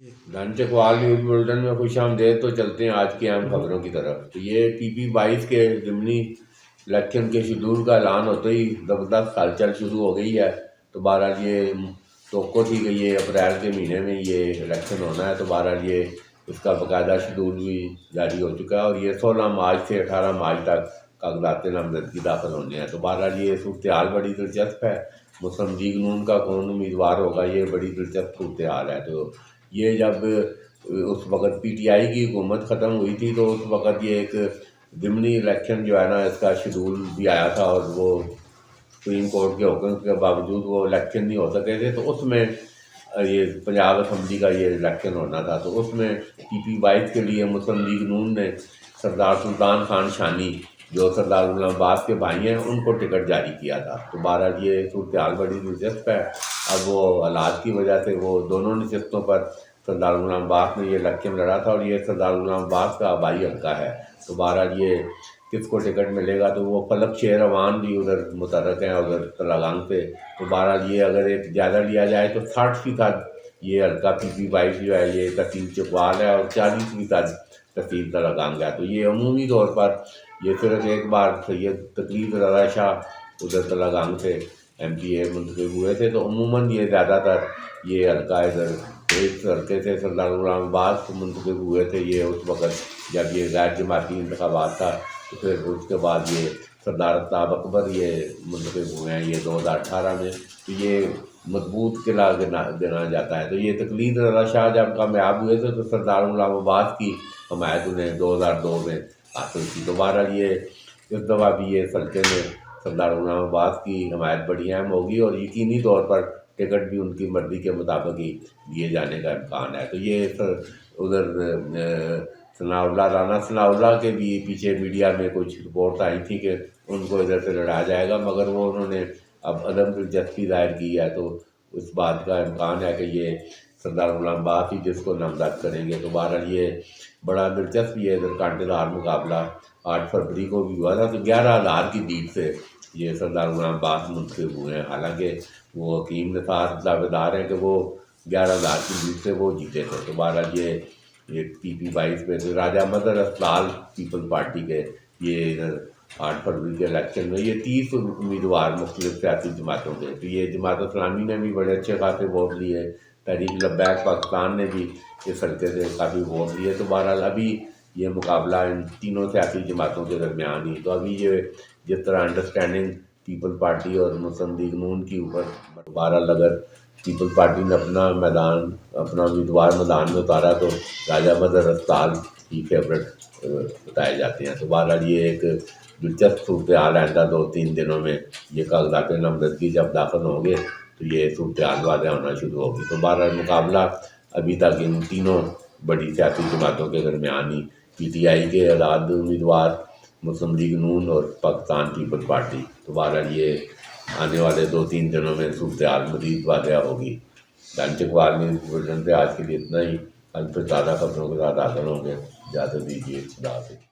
Lunch اقوال news bulletin میں خوش آمدید۔ تو چلتے ہیں آج کی اہم خبروں کی طرف۔ تو یہ PP 22 کے ضمنی الیکشن کے شیڈول کا اعلان ہوتے ہی زبردست ہلچل شروع ہو گئی ہے۔ تو بہرحال یہ توقع تھی کہ یہ اپریل کے مہینے میں یہ الیکشن ہونا ہے، تو بہرحال یہ اس کا باقاعدہ شیڈول بھی جاری ہو چکا ہے، اور یہ 16 مارچ سے 18 مارچ تک کاغذات نامزدگی داخل ہونے ہیں۔ تو بہرحال یہ صورتحال بڑی دلچسپ ہے۔ مسلم لیگ نون کا کون امیدوار ہوگا، یہ بڑی دلچسپ صورتحال ہے۔ تو یہ جب اس وقت PTI کی حکومت ختم ہوئی تھی تو اس وقت یہ ایک ضمنی الیکشن جو ہے نا، اس کا شیڈول بھی آیا تھا، اور وہ سپریم کورٹ کے حکم کے باوجود وہ الیکشن نہیں ہو سکے تھے۔ تو اس میں یہ پنجاب اسمبلی کا یہ الیکشن ہونا تھا، تو اس میں PP 22 کے لیے مسلم لیگ نون نے سردار سلطان خان شانی جو سردار غلام عباس کے بھائی ہیں ان کو ٹکٹ جاری کیا تھا۔ تو بہرحال یہ صورتحال بڑی دلچسپ ہے۔ اب وہ حالات کی وجہ سے وہ دونوں نشستوں پر سردار غلام عباس نے یہ الیکشن لڑا تھا، اور یہ سردار غلام عباس کا آبائی حلقہ ہے۔ تو بہرحال یہ کس کو ٹکٹ ملے گا، تو وہ فلک شیر اوان بھی ادھر متحرک ہیں ادھر تلنگانہ سے۔ تو بہرحال یہ اگر ایک جائزہ لیا جائے تو 60% یہ حلقہ PP 22 جو ہے یہ تحصیل چکوال ہے، اور 40% تحصیل تلنگانہ ہے۔ تو یہ عمومی طور پر یہ صرف ایک بار سید تقریب رضا شاہ ادھر تلنگانہ سے MPA منتخب ہوئے تھے، تو عموماً یہ زیادہ تر یہ حلقہ ادھر ایک حلقے سے سردار غلام عباس منتخب ہوئے تھے۔ یہ اس وقت جب یہ غیر جماعتی انتخابات تھا، تو پھر اس کے بعد یہ سردار آفتاب اکبر یہ منتخب ہوئے ہیں یہ 2018 میں۔ تو یہ مضبوط قلعہ گنا جاتا ہے۔ تو یہ تقلید رضا شاہ جب کامیاب ہوئے تھے تو سردار غلام عباس کی حمایت انہیں 2002 میں حاصل تھی۔ تو بہرحال یہ اس دفعہ بھی یہ حلقے میں سردار غلام عباس کی حمایت بڑی اہم ہوگی، اور یقینی طور پر ٹکٹ بھی ان کی مرضی کے مطابق ہی دیے جانے کا امکان ہے۔ تو یہ ادھر ثناء اللہ رانا ثناء اللہ کے بھی پیچھے میڈیا میں کچھ رپورٹس آئی تھی کہ ان کو ادھر سے لڑایا جائے گا، مگر وہ انہوں نے اب عدم دلچسپی ظاہر کی ہے۔ تو اس بات کا امکان ہے کہ یہ سردار غلام عباس ہی جس کو نامزد کریں گے۔ تو بہرحال یہ بڑا دلچسپ یہ ادھر کانٹے دار مقابلہ 8 فروری کو بھی ہوا تھا، تو 11,000 کی لیڈ سے یہ سردار غلام عباس منتخب ہوئے ہیں۔ حالانکہ وہ حکیم نثار دعوے دار ہیں کہ وہ 11,000 کی لیڈ سے وہ جیتے تھے۔ تو بہرحال یہ PP 22 پہ تو راجہ مدر اسلال پیپل پارٹی کے یہ ادھر 8 فروری کے الیکشن میں یہ 30 امیدوار مختلف سیاسی جماعتوں کے۔ تو یہ جماعت اسلامی نے بھی بڑے اچھے خاصے ووٹ لیے، تحریک لبیک پاکستان نے بھی اس حلقے سے کافی ووٹ لیے۔ تو بہرحال ابھی یہ مقابلہ ان تینوں سیاسی جماعتوں کے درمیان ہی۔ تو ابھی یہ جس طرح انڈرسٹینڈنگ پیپل پارٹی اور مسلم لیگ نون کی اوپر، بہرحال اگر پیپل پارٹی نے اپنا امیدوار میدان میں اتارا تو راجہ مدر اسلال کی فیورٹ بتائے جاتے ہیں۔ تو بہرحال یہ ایک دلچسپ صورتحال آئندہ 2-3 دنوں میں یہ کاغذات نامزدگی جب داخل ہوں گے تو یہ صورتحال واضح ہونا شروع ہوگی۔ تو بہرحال مقابلہ ابھی تک ان تینوں بڑی سیاسی جماعتوں کے درمیان ہی، PTI کے آزاد امیدوار، مسلم لیگ نون اور پاکستان پیپل پارٹی۔ تو بہرحال یہ آنے والے 2-3 دنوں میں صورتحال مزید واضح ہوگی۔ لنچ اقوال نیوز بلٹن سے آج کے لیے اتنا ہی۔ کل پھر تازہ خبروں کے ساتھ حاضر ہوں گے۔ اجازت دیجیے، خدا حافظ۔